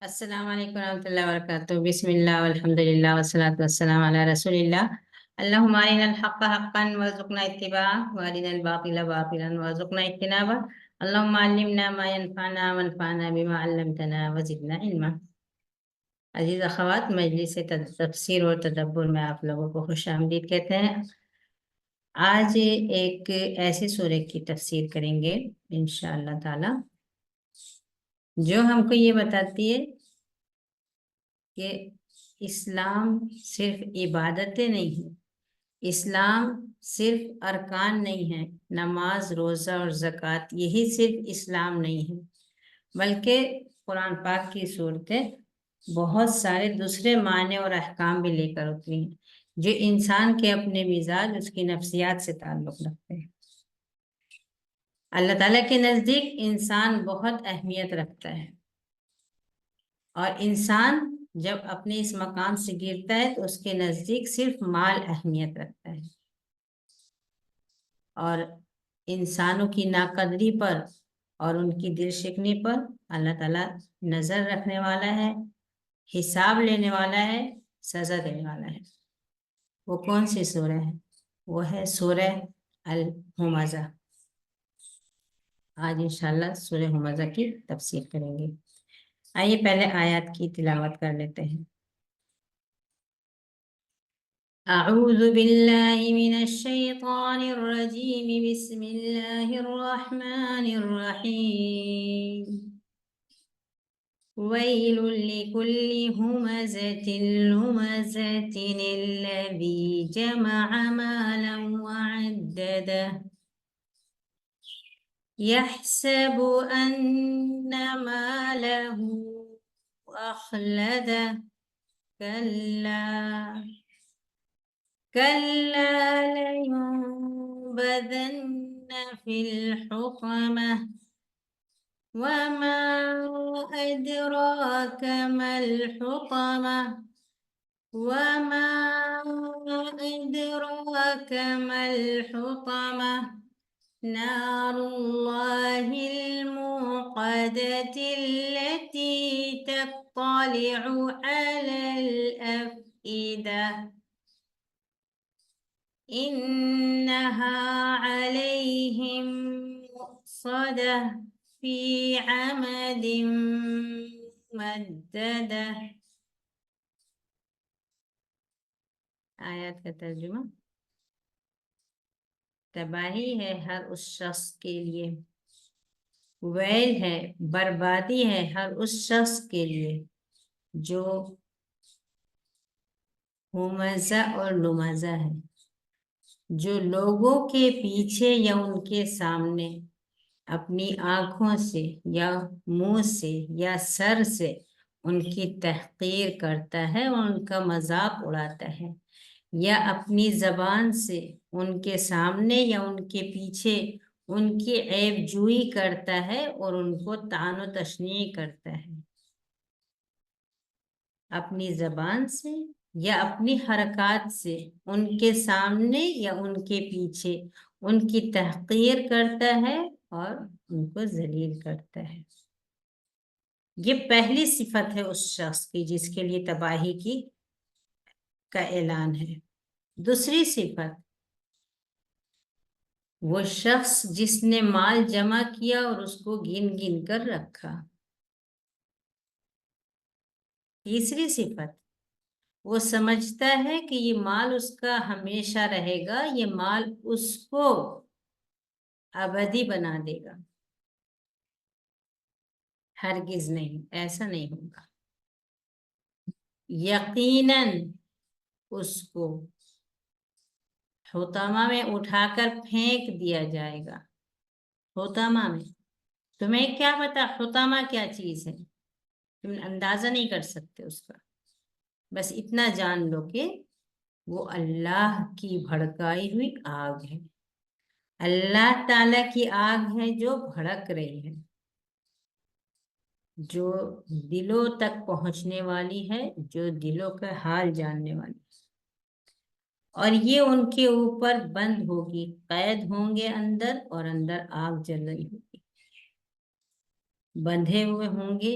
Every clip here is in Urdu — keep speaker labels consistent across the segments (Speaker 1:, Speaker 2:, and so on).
Speaker 1: السلام علیکم ورحمۃ اللہ وبرکاتہ بسم اللہ والحمد للہ والصلاۃ والسلام علی رسول اللہ اللہم ارنا الحق حقا وارزقنا اتباعہ وارنا الباطل باطلا وارزقنا اجتنابہ اللہم علمنا ما ينفعنا وانفعنا بما علمتنا وزدنا علما۔ عزیز اخوات، مجلس تفسیر اور تدبر میں آپ لوگوں کو خوش آمدید کہتے ہیں۔ آج ایک ایسے سورہ کی تفسیر کریں گے انشاءاللہ تعالی جو ہم کو یہ بتاتی ہے کہ اسلام صرف عبادتیں نہیں ہیں، اسلام صرف ارکان نہیں ہے، نماز روزہ اور زکوٰۃ یہی صرف اسلام نہیں ہے، بلکہ قرآن پاک کی صورتیں بہت سارے دوسرے معنی اور احکام بھی لے کر اتری ہیں جو انسان کے اپنے مزاج، اس کی نفسیات سے تعلق رکھتے ہیں۔ اللہ تعالیٰ کے نزدیک انسان بہت اہمیت رکھتا ہے، اور انسان جب اپنے اس مقام سے گرتا ہے تو اس کے نزدیک صرف مال اہمیت رکھتا ہے، اور انسانوں کی ناقدری پر اور ان کی دل شکنی پر اللہ تعالیٰ نظر رکھنے والا ہے، حساب لینے والا ہے، سزا دینے والا ہے۔ وہ کون سی سورہ ہے؟ وہ ہے سورہ الہمزہ۔ آج انشاءاللہ سورہ ہمزہ کی تفسیر کریں گے۔ آئیے پہلے آیات کی تلاوت کر لیتے ہیں۔ اعوذ باللہ من الشیطان الرجیم، بسم اللہ الرحمن الرحیم۔ ویل لکل ہمزۃ لمزۃ الذی جمع مالا وعددہ يحسب أن ماله أخلده كلا لينبذن في الحطمة وما أدراك ما الحطمة وما أدراك ما الحطمة نار الله الموقدة التي تطلع على الأفئدة إنها عليهم مؤصدة في عمد ممددة۔ آیات کا ترجمہ۔ تباہی ہے ہر اس شخص کے لیے، ویل ہے، بربادی ہے ہر اس شخص کے لیے جو ہمزہ اور لمزہ ہے، جو لوگوں کے پیچھے یا ان کے سامنے اپنی آنکھوں سے یا منہ سے یا سر سے ان کی تحقیر کرتا ہے اور ان کا مذاق اڑاتا ہے، یا اپنی زبان سے ان کے سامنے یا ان کے پیچھے ان کی عیب جوئی کرتا ہے اور ان کو طعن و تشنیع کرتا ہے، اپنی زبان سے یا اپنی حرکات سے ان کے سامنے یا ان کے پیچھے ان کی تحقیر کرتا ہے اور ان کو ذلیل کرتا ہے۔ یہ پہلی صفت ہے اس شخص کی جس کے لیے تباہی کا اعلان ہے۔ دوسری صفت، وہ شخص جس نے مال جمع کیا اور اس کو گن گن کر رکھا۔ تیسری صفت، وہ سمجھتا ہے کہ یہ مال اس کا ہمیشہ رہے گا، یہ مال اس کو ابدی بنا دے گا۔ ہرگز نہیں، ایسا نہیں ہوگا۔ یقیناً اس کو حطامہ میں اٹھا کر پھینک دیا جائے گا۔ حطامہ میں، تمہیں کیا پتا حطامہ کیا چیز ہے؟ تم اندازہ نہیں کر سکتے اس کا، بس اتنا جان لو کہ وہ اللہ کی بھڑکائی ہوئی آگ ہے، اللہ تعالی کی آگ ہے جو بھڑک رہی ہے، جو دلوں تک پہنچنے والی ہے، جو دلوں کا حال جاننے والی ہے، اور یہ ان کے اوپر بند ہوگی، قید ہوں گے اندر، اور اندر آگ جل رہی ہوگی، بندھے ہوئے ہوں گے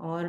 Speaker 1: اور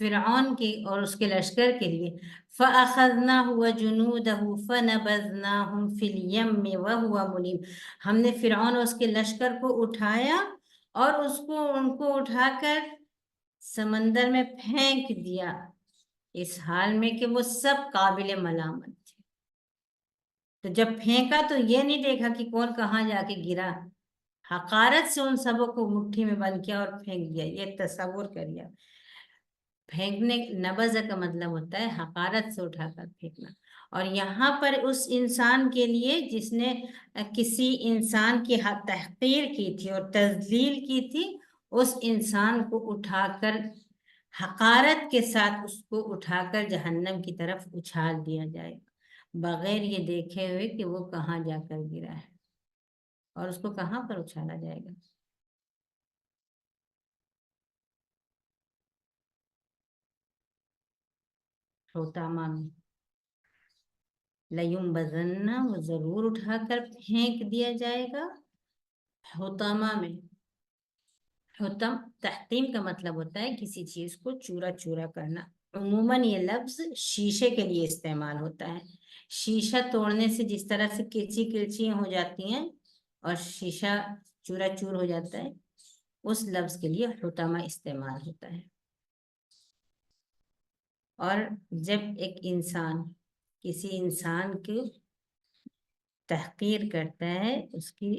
Speaker 1: فرعون کے اور اس کے لشکر کے لیے فَأَخَذْنَاهُ وَجُنُودَهُ فَنَبَذْنَاهُمْ فِي الْيَمِّ وَهُوَ مُلِيمٌ، ہم نے فرعون اور اس کے لشکر کو اٹھایا اور ان کو اٹھا کر سمندر میں پھینک دیا، اس حال میں کہ وہ سب قابل ملامت تھے۔ تو جب پھینکا تو یہ نہیں دیکھا کہ کون کہاں جا کے گرا، حقارت سے ان سبوں کو مٹھی میں بند کیا اور پھینک دیا۔ یہ تصور کریے، پھینکنے نبذ کا مطلب ہوتا ہے حقارت سے اٹھا کر پھینکنا، اور یہاں پر اس انسان کے لیے جس نے کسی انسان کی تحقیر کی تھی اور تذلیل کی تھی، اس انسان کو اٹھا کر حقارت کے ساتھ اس کو اٹھا کر جہنم کی طرف اچھال دیا جائے گا، بغیر یہ دیکھے ہوئے کہ وہ کہاں جا کر گرا ہے اور اس کو کہاں پر اچھالا جائے گا۔ حطامہ میں لَيُنبَذَنَّ، وہ ضرور اٹھا کر پھینک دیا جائے گا۔ حطامہ میں، حطم تحطیم کا مطلب ہوتا ہے کسی چیز کو چورا چورا کرنا۔ عموماً یہ لفظ شیشے کے لیے استعمال ہوتا ہے، شیشہ توڑنے سے جس طرح سے کرچی کرچیاں ہو جاتی ہیں اور شیشہ چورا چور ہو جاتا ہے، اس لفظ کے لیے حطامہ استعمال ہوتا ہے۔ اور جب ایک انسان کسی انسان کی تحقیر کرتا ہے، اس کی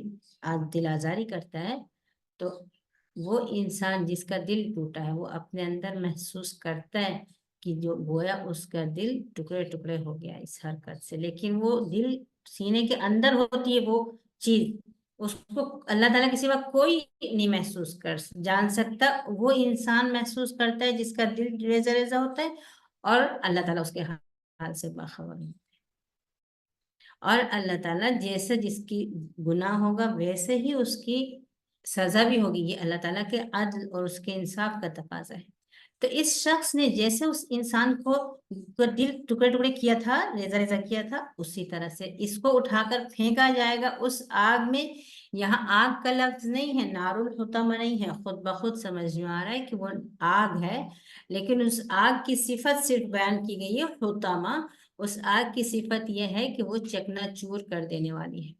Speaker 1: دل آزاری کرتا ہے، تو وہ انسان جس کا دل ٹوٹا ہے وہ اپنے اندر محسوس کرتا ہے کہ جو گویا اس کا دل ٹکڑے ٹکڑے ہو گیا اس حرکت سے، لیکن وہ دل سینے کے اندر ہوتی ہے وہ چیز، اس کو اللہ تعالیٰ کے سوا کوئی نہیں محسوس کر جان سکتا، وہ انسان محسوس کرتا ہے جس کا دل ریزہ ریزہ ہوتا ہے، اور اللہ تعالیٰ اس کے حال سے باخبر ہے۔ اور اللہ تعالیٰ جیسے جس کی گناہ ہوگا ویسے ہی اس کی سزا بھی ہوگی، یہ اللہ تعالیٰ کے عدل اور اس کے انصاف کا تقاضا ہے۔ تو اس شخص نے جیسے اس انسان کو دل ٹکڑے ٹکڑے کیا تھا، ریزہ ریزہ کیا تھا، اسی طرح سے اس کو اٹھا کر پھینکا جائے گا اس آگ میں۔ یہاں آگ کا لفظ نہیں ہے، نار الحطمہ نہیں ہے، خود بخود سمجھ میں آ رہا ہے کہ وہ آگ ہے، لیکن اس آگ کی صفت صرف بیان کی گئی ہے حطمہ۔ اس آگ کی صفت یہ ہے کہ وہ چکنا چور کر دینے والی ہے۔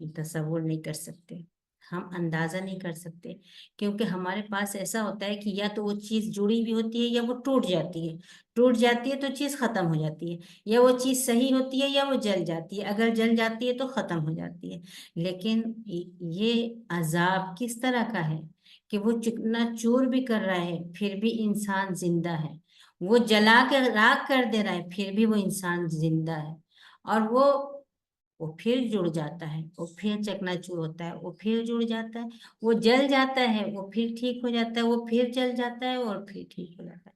Speaker 1: تصور نہیں کر سکتے، ہم اندازہ نہیں کر سکتے، کیونکہ ہمارے پاس ایسا ہوتا ہے کہ یا تو وہ چیز جڑی ہوئی ہوتی ہے یا وہ ٹوٹ جاتی ہے، ٹوٹ جاتی ہے تو چیز ختم ہو جاتی ہے، یا وہ چیز صحیح ہوتی ہے یا وہ جل جاتی ہے، اگر جل جاتی ہے تو ختم ہو جاتی ہے۔ لیکن یہ عذاب کس طرح کا ہے کہ وہ چکنا چور بھی کر رہا ہے پھر بھی انسان زندہ ہے، وہ جلا کے راکھ کر دے رہا ہے پھر بھی وہ انسان زندہ ہے، اور وہ پھر جڑ جاتا ہے، وہ پھر چکنا چور ہوتا ہے، وہ پھر جڑ جاتا ہے، وہ جل جاتا ہے، وہ پھر ٹھیک ہو جاتا ہے، وہ پھر جل جاتا ہے اور پھر ٹھیک ہو جاتا ہے۔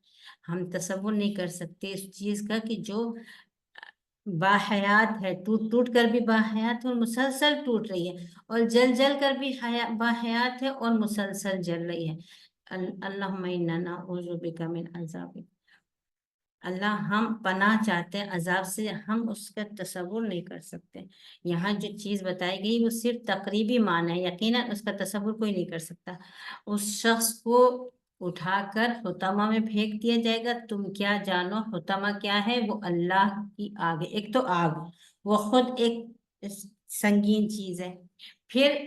Speaker 1: ہم تصور نہیں کر سکتے اس چیز کا کہ جو باحیات ہے، ٹوٹ ٹوٹ کر بھی باحیات ہے اور مسلسل ٹوٹ رہی ہے، اور جل جل کر بھی باحیات ہے اور مسلسل جل رہی ہے۔ اللہم انا نعوذ بک من عذابک، اللہ ہم پناہ چاہتے ہیں عذاب سے، ہم اس کا تصور نہیں کر سکتے۔ یہاں جو چیز بتائی گئی وہ صرف تقریبی معنی ہے، یقیناً اس کا تصور کوئی نہیں کر سکتا۔ اس شخص کو اٹھا کر حطمہ میں پھینک دیا جائے گا۔ تم کیا جانو حطمہ کیا ہے؟ وہ اللہ کی آگ ہے۔ ایک تو آگ وہ خود ایک سنگین چیز ہے، پھر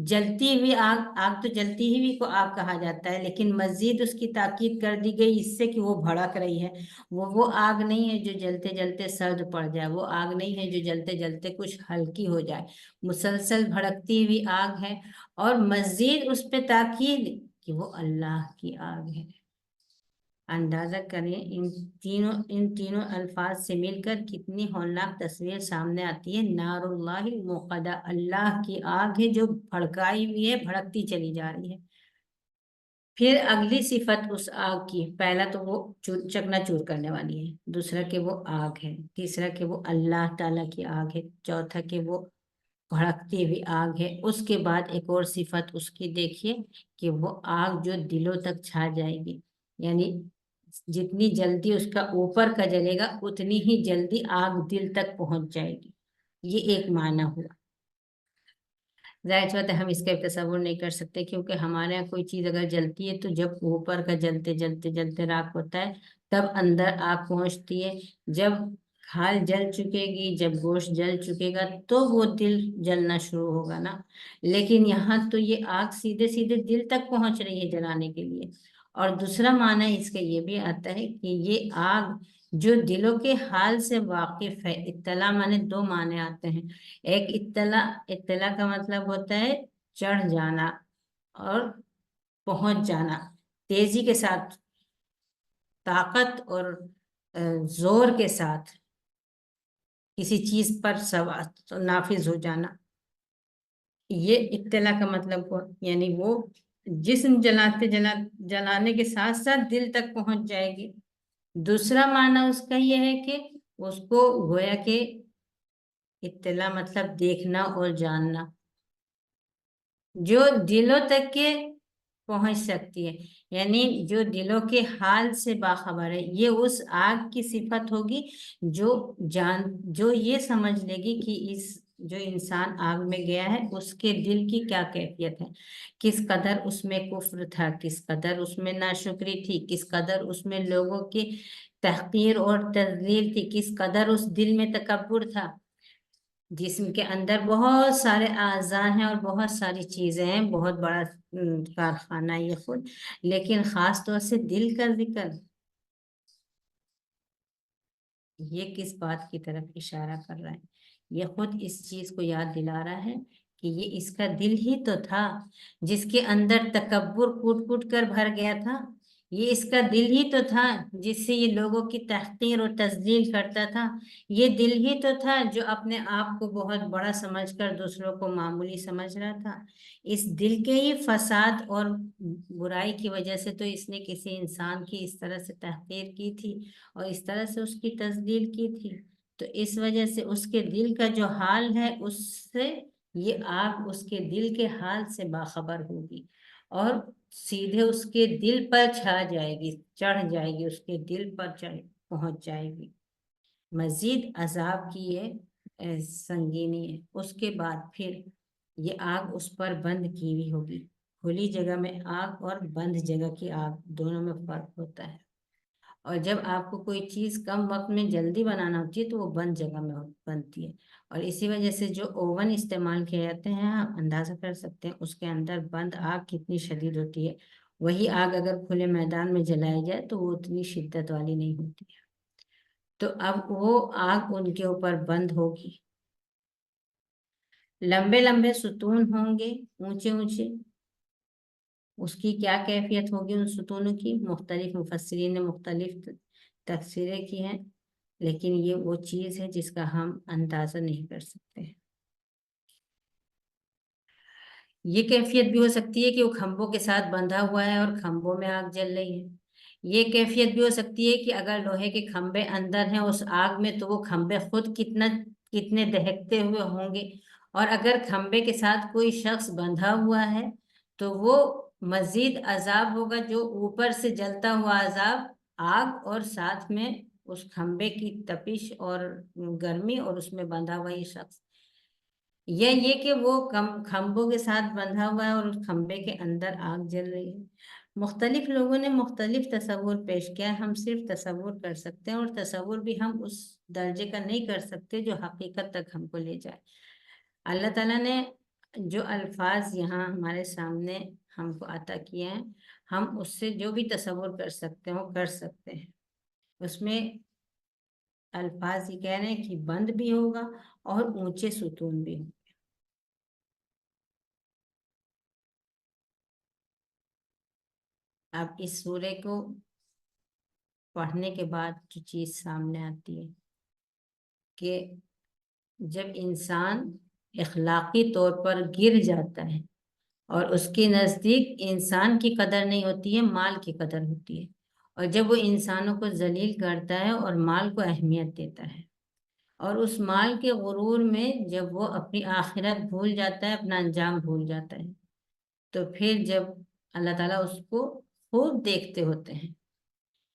Speaker 1: جلتی ہوئی آگ، آگ تو جلتی ہوئی کو آگ کہا جاتا ہے، لیکن مزید اس کی تاکید کر دی گئی اس سے کہ وہ بھڑک رہی ہے۔ وہ آگ نہیں ہے جو جلتے جلتے سرد پڑ جائے، وہ آگ نہیں ہے جو جلتے جلتے کچھ ہلکی ہو جائے، مسلسل بھڑکتی ہوئی آگ ہے، اور مزید اس پہ تاکید کہ وہ اللہ کی آگ ہے۔ اندازہ کریں ان تینوں الفاظ سے مل کر کتنی ہولناک تصویر سامنے آتی ہے۔ نار اللہ الموقدہ، اللہ کی آگ ہے جو بھڑکائی ہوئی ہے، بھڑکتی چلی جا رہی ہے۔ پھر اگلی صفت اس آگ کی، پہلا تو وہ چکنا چور کرنے والی ہے، دوسرا کہ وہ آگ ہے، تیسرا کہ وہ اللہ تعالیٰ کی آگ ہے، چوتھا کہ وہ بھڑکتی ہوئی آگ ہے۔ اس کے بعد ایک اور صفت اس کی دیکھیے کہ وہ آگ جو دلوں تک چھا جائے گی، یعنی جتنی جلدی اس کا اوپر کا جلے گا اتنی ہی جلدی آگ دل تک پہنچ جائے گی، یہ ایک معنی ہوا۔ ظاہر سی بات ہے ہم اس کا تصور نہیں کر سکتے، کیونکہ ہمارے یہاں کوئی چیز اگر جلتی ہے تو جب اوپر کا جلتے جلتے جلتے راکھ ہوتا ہے تب اندر آگ پہنچتی ہے، جب کھال جل چکے گی، جب گوشت جل چکے گا تو وہ دل جلنا شروع ہوگا نا۔ لیکن یہاں تو یہ آگ سیدھے سیدھے دل تک پہنچ رہی ہے جلانے کے لیے۔ اور دوسرا معنی اس کا یہ بھی آتا ہے کہ یہ آگ جو دلوں کے حال سے واقف ہے، اطلاع مانے دو معنی آتے ہیں۔ ایک اطلاع کا مطلب ہوتا ہے چڑھ جانا اور پہنچ جانا، تیزی کے ساتھ، طاقت اور زور کے ساتھ کسی چیز پر سوار نافذ ہو جانا، یہ اطلاع کا مطلب ہوا، یعنی وہ جسم جلانے کے ساتھ ساتھ دل تک پہنچ جائے گی۔ دوسرا معنی اس کا یہ ہے کہ اس کو گویا کہ اطلاع مطلب دیکھنا اور جاننا، جو دلوں تک کے پہنچ سکتی ہے، یعنی جو دلوں کے حال سے باخبر ہے۔ یہ اس آگ کی صفت ہوگی جو یہ سمجھ لے گی کہ جو انسان آگ میں گیا ہے اس کے دل کی کیا کیفیت ہے، کس قدر اس میں کفر تھا، کس قدر اس میں ناشکری تھی، کس قدر اس میں لوگوں کی تحقیر اور تذلیل تھی، کس قدر اس دل میں تکبر تھا۔ جسم کے اندر بہت سارے اعضاء ہیں اور بہت ساری چیزیں ہیں، بہت بڑا کارخانہ یہ خود، لیکن خاص طور سے دل کا ذکر یہ کس بات کی طرف اشارہ کر رہا ہے؟ یہ خود اس چیز کو یاد دلا رہا ہے کہ یہ اس کا دل ہی تو تھا جس کے اندر تکبر کوٹ کوٹ کر بھر گیا تھا، یہ اس کا دل ہی تو تھا جس سے یہ لوگوں کی تحقیر اور تذلیل کرتا تھا، یہ دل ہی تو تھا جو اپنے آپ کو بہت بڑا سمجھ کر دوسروں کو معمولی سمجھ رہا تھا۔ اس دل کے ہی فساد اور برائی کی وجہ سے تو اس نے کسی انسان کی اس طرح سے تحقیر کی تھی اور اس طرح سے اس کی تذلیل کی تھی۔ تو اس وجہ سے اس کے دل کا جو حال ہے اس سے یہ آگ اس کے دل کے حال سے باخبر ہوگی اور سیدھے اس کے دل پر چھا جائے گی، چڑھ جائے گی، اس کے دل پر پہنچ جائے گی۔ مزید عذاب کی یہ سنگینی ہے۔ اس کے بعد پھر یہ آگ اس پر بند کی ہوئی ہوگی۔ کھلی جگہ میں آگ اور بند جگہ کی آگ دونوں میں فرق ہوتا ہے، اور جب آپ کو کوئی چیز کم وقت میں جلدی بنانا ہوتی ہے تو وہ بند جگہ میں بنتی ہے، اور اسی وجہ سے جو اوون استعمال کیے جاتے ہیں ہم اندازہ کر سکتے ہیں اس کے اندر بند آگ کتنی شدید ہوتی ہے۔ وہی آگ اگر کھلے میدان میں جلائی جائے تو وہ اتنی شدت والی نہیں ہوتی ہے۔ تو اب وہ آگ ان کے اوپر بند ہوگی، لمبے لمبے ستون ہوں گے، اونچے اونچے۔ اس کی کیا کیفیت ہوگی ان ستونوں کی؟ مختلف مفسرین نے مختلف تفسیریں کی ہیں، لیکن یہ وہ چیز ہے جس کا ہم اندازہ نہیں کر سکتے۔ یہ کیفیت بھی ہو سکتی ہے کہ وہ کھمبوں کے ساتھ بندھا ہوا ہے اور کھمبوں میں آگ جل رہی ہے۔ یہ کیفیت بھی ہو سکتی ہے کہ اگر لوہے کے کھمبے اندر ہیں اس آگ میں تو وہ کھمبے خود کتنے دہکتے ہوئے ہوں گے، اور اگر کھمبے کے ساتھ کوئی شخص بندھا ہوا ہے تو وہ مزید عذاب ہوگا، جو اوپر سے جلتا ہوا عذاب، آگ، اور ساتھ میں اس کھمبے کی تپش اور گرمی اور اس میں بندھا ہوا یہ شخص، یا یہ کہ وہ کھمبوں کے ساتھ بندھا ہوا ہے اور اس کھمبے کے اندر آگ جل رہی ہے۔ مختلف لوگوں نے مختلف تصور پیش کیا، ہم صرف تصور کر سکتے ہیں، اور تصور بھی ہم اس درجے کا نہیں کر سکتے جو حقیقت تک ہم کو لے جائے۔ اللہ تعالیٰ نے جو الفاظ یہاں ہمارے سامنے ہم کو عطا کیے ہیں، ہم اس سے جو بھی تصور کر سکتے ہیں وہ کر سکتے ہیں۔ اس میں الفاظ یہ کہہ رہے ہیں کہ بند بھی ہوگا اور اونچے ستون بھی ہوں۔ اب اس سورے کو پڑھنے کے بعد جو چیز سامنے آتی ہے کہ جب انسان اخلاقی طور پر گر جاتا ہے اور اس کے نزدیک انسان کی قدر نہیں ہوتی ہے، مال کی قدر ہوتی ہے، اور جب وہ انسانوں کو ذلیل کرتا ہے اور مال کو اہمیت دیتا ہے، اور اس مال کے غرور میں جب وہ اپنی آخرت بھول جاتا ہے، اپنا انجام بھول جاتا ہے، تو پھر جب اللہ تعالیٰ اس کو خوب دیکھتے ہوتے ہیں،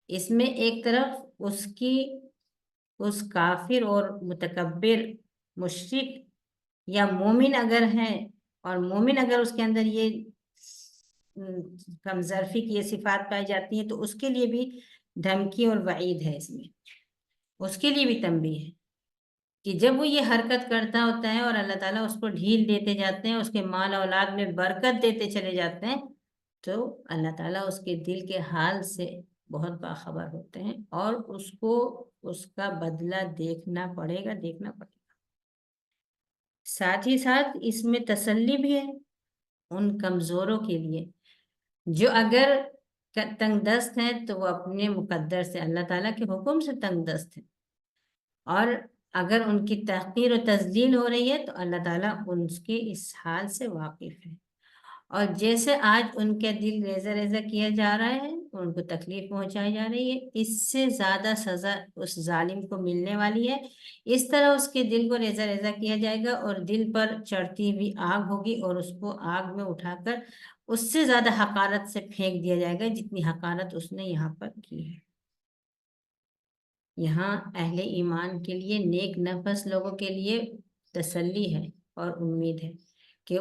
Speaker 1: اس میں ایک طرف اس کافر اور متکبر مشرک یا مومن اگر ہے اور مومن اگر اس کے اندر یہ کم ظرفی کی یہ صفات پائی جاتی ہیں تو اس کے لیے بھی دھمکی اور وعید ہے، اس میں اس کے لیے بھی تنبیہ ہے کہ جب وہ یہ حرکت کرتا ہوتا ہے اور اللہ تعالیٰ اس کو ڈھیل دیتے جاتے ہیں، اس کے مال اولاد میں برکت دیتے چلے جاتے ہیں، تو اللہ تعالیٰ اس کے دل کے حال سے بہت باخبر ہوتے ہیں اور اس کو اس کا بدلہ دیکھنا پڑے گا۔ ساتھ ہی ساتھ اس میں تسلی بھی ہے ان کمزوروں کے لیے جو اگر تنگ دست ہیں تو وہ اپنے مقدر سے، اللہ تعالیٰ کے حکم سے تنگ دست ہیں، اور اگر ان کی تحقیر و تذلیل ہو رہی ہے تو اللہ تعالیٰ ان کے اس حال سے واقف ہے، اور جیسے آج ان کے دل ریزہ ریزہ کیا جا رہا ہے، ان کو تکلیف پہنچائی جا رہی ہے، اس سے زیادہ سزا اس ظالم کو ملنے والی ہے۔ اس طرح اس کے دل کو ریزہ ریزہ کیا جائے گا اور دل پر چڑھتی ہوئی آگ ہوگی اور اس کو آگ میں اٹھا کر اس سے زیادہ حقارت سے پھینک دیا جائے گا جتنی حقارت اس نے یہاں پر کی ہے۔ یہاں اہل ایمان کے لیے، نیک نفس لوگوں کے لیے تسلی ہے اور امید ہے کہ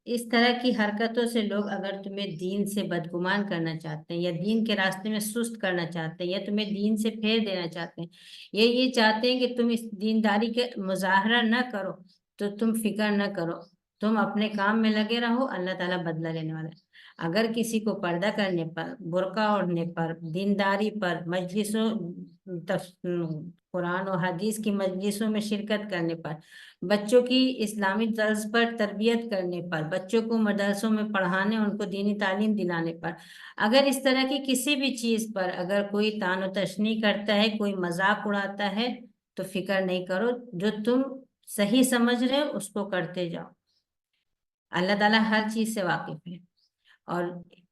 Speaker 1: اس طرح کی حرکتوں سے لوگ اگر تمہیں دین سے بدگمان کرنا چاہتے ہیں یا دین کے راستے میں سست کرنا چاہتے ہیں یا تمہیں دین سے پھیر دینا چاہتے ہیں یا یہ چاہتے ہیں کہ تم اس دینداری کے مظاہرہ نہ کرو، تو تم فکر نہ کرو، تم اپنے کام میں لگے رہو، اللہ تعالیٰ بدلہ لینے والا ہے۔ اگر کسی کو پردہ کرنے پر، برقع اوڑھنے پر، دینداری پر، مجلسوں قرآن و حدیث کی مجلسوں میں شرکت کرنے پر، بچوں کی اسلامی طرز پر تربیت کرنے پر، بچوں کو مدرسوں میں پڑھانے، ان کو دینی تعلیم دلانے پر، اگر اس طرح کی کسی بھی چیز پر اگر کوئی طعن و تشنیع کرتا ہے، کوئی مذاق اڑاتا ہے، تو فکر نہیں کرو، جو تم صحیح سمجھ رہے ہو اس کو کرتے جاؤ، اللہ تعالیٰ ہر چیز سے واقف ہے۔ اور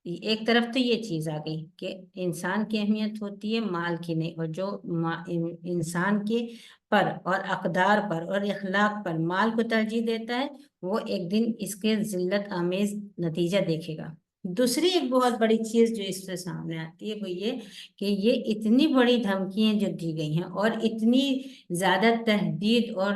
Speaker 1: ایک طرف تو یہ چیز آ گئی کہ انسان کی اہمیت ہوتی ہے، مال کی نہیں، اور جو انسان کے پر اور اقدار پر اور اخلاق پر مال کو ترجیح دیتا ہے وہ ایک دن اس کے ذلت آمیز نتیجہ دیکھے گا۔ دوسری ایک بہت بڑی چیز جو اس سے سامنے آتی ہے وہ یہ کہ یہ اتنی بڑی دھمکیاں جو دی گئی ہیں اور اتنی زیادہ تہدید اور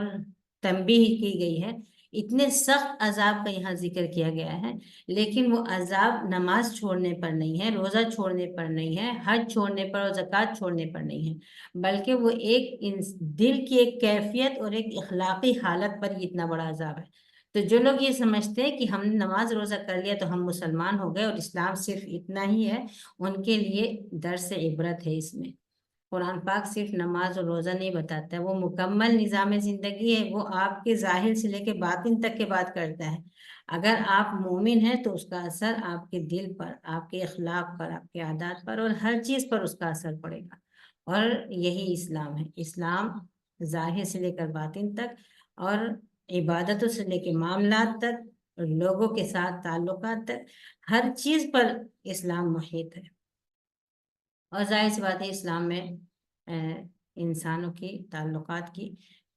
Speaker 1: تنبیہ کی گئی ہے، اتنے سخت عذاب کا یہاں ذکر کیا گیا ہے، لیکن وہ عذاب نماز چھوڑنے پر نہیں ہے، روزہ چھوڑنے پر نہیں ہے، حج چھوڑنے پر اور زکوٰۃ چھوڑنے پر نہیں ہے، بلکہ وہ ایک دل کی ایک کیفیت اور ایک اخلاقی حالت پر اتنا بڑا عذاب ہے۔ تو جو لوگ یہ سمجھتے ہیں کہ ہم نے نماز روزہ کر لیا تو ہم مسلمان ہو گئے اور اسلام صرف اتنا ہی ہے، ان کے لیے درس عبرت ہے اس میں۔ قرآن پاک صرف نماز اور روزہ نہیں بتاتا ہے، وہ مکمل نظام زندگی ہے، وہ آپ کے ظاہر سے لے کے باطن تک کے بات کرتا ہے۔ اگر آپ مومن ہیں تو اس کا اثر آپ کے دل پر، آپ کے اخلاق پر، آپ کے عادات پر اور ہر چیز پر اس کا اثر پڑے گا، اور یہی اسلام ہے۔ اسلام ظاہر سے لے کر باطن تک اور عبادتوں سے لے کے معاملات تک اور لوگوں کے ساتھ تعلقات تک ہر چیز پر اسلام محیط ہے، اور ظاہر سی بات ہے اسلام میں انسانوں کی تعلقات کی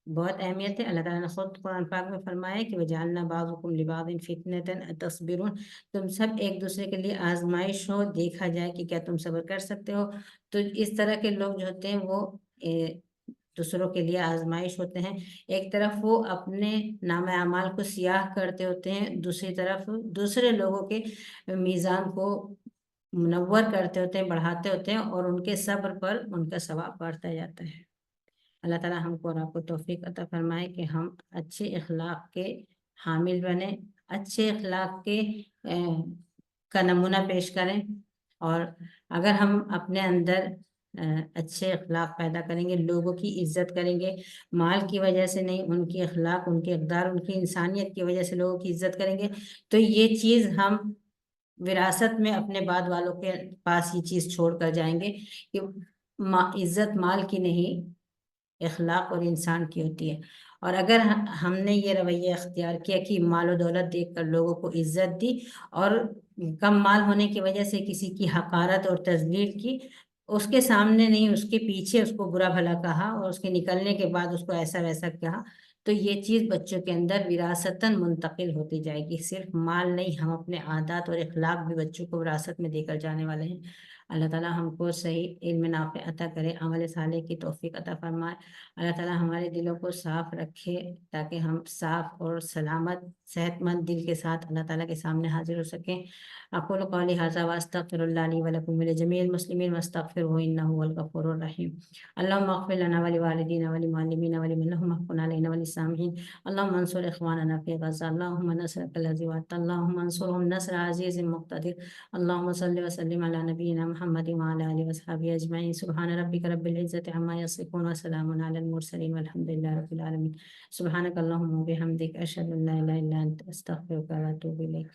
Speaker 1: بہت اہمیت ہے۔ اللہ تعالیٰ نے خود قرآن پاک میں فرمایا کہ وَجَعَلْنَا بَعْضَكُمْ لِبَعْضٍ فِتْنَةً أَتَصْبِرُونَ، تم سب ایک دوسرے کے لیے آزمائش ہو، دیکھا جائے کہ کیا تم صبر کر سکتے ہو۔ تو اس طرح کے لوگ جو ہوتے ہیں وہ دوسروں کے لیے آزمائش ہوتے ہیں، ایک طرف وہ اپنے نام اعمال کو سیاہ کرتے ہوتے ہیں، دوسری طرف دوسرے لوگوں کے میزان کو منور کرتے ہوتے ہیں، بڑھاتے ہوتے ہیں، اور ان کے صبر پر ان کا ثواب بڑھتا جاتا ہے۔ اللہ تعالیٰ ہم کو اور آپ کو توفیق عطا فرمائے کہ ہم اچھے اخلاق کے حامل بنیں، اچھے اخلاق کے کا نمونہ پیش کریں، اور اگر ہم اپنے اندر اچھے اخلاق پیدا کریں گے، لوگوں کی عزت کریں گے، مال کی وجہ سے نہیں، ان کی اخلاق، ان کے اقدار، ان کی انسانیت کی وجہ سے لوگوں کی عزت کریں گے، تو یہ چیز ہم وراثت میں اپنے بعد والوں کے پاس یہ چیز چھوڑ کر جائیں گے کہ عزت مال کی نہیں، اخلاق اور انسان کی ہوتی ہے۔ اور اگر ہم نے یہ رویہ اختیار کیا کہ مال و دولت دیکھ کر لوگوں کو عزت دی اور کم مال ہونے کی وجہ سے کسی کی حقارت اور تذلیل کی، اس کے سامنے نہیں، اس کے پیچھے اس کو برا بھلا کہا اور اس کے نکلنے کے بعد اس کو ایسا ویسا کہا، تو یہ چیز بچوں کے اندر وراثتاً منتقل ہوتی جائے گی۔ صرف مال نہیں، ہم اپنے عادات اور اخلاق بھی بچوں کو وراثت میں دے کر جانے والے ہیں۔ اللہ تعالیٰ ہم کو صحیح علم نافع عطا کرے، عمل صالح کی توفیق عطا فرمائے۔ اللہ تعالیٰ ہمارے دلوں کو صاف رکھے تاکہ ہم صاف اور سلامت صحت مند دل کے ساتھ اللہ تعالیٰ کے سامنے حاضر ہو سکیں۔ اقول قولی ھذا واستغفر اللہ لی ولکم ولجمیع المسلمین واستغفروہ انہ هو الغفور الرحیم۔ اللہم اغفر لنا ولوالدینا ولمعلمین ولمن لهم حق علینا وللسامعین۔ اللہم انصر اخواننا فی غزہ، اللہم نصرک الذی وعدت، اللہم انصرهم نصر عزیز مقتدر۔ اللہم صل وسلم علی نبینا محمد وعلی آلہ وصحبہ اجمعین۔ سبحان ربک رب العزۃ عما یصفون وسلام علی المرسلین والحمد للہ رب العالمین۔ سبحانک اللہم وبحمدک، اشہد ان لا الہ الا انت، استغفرک واتوب الیک۔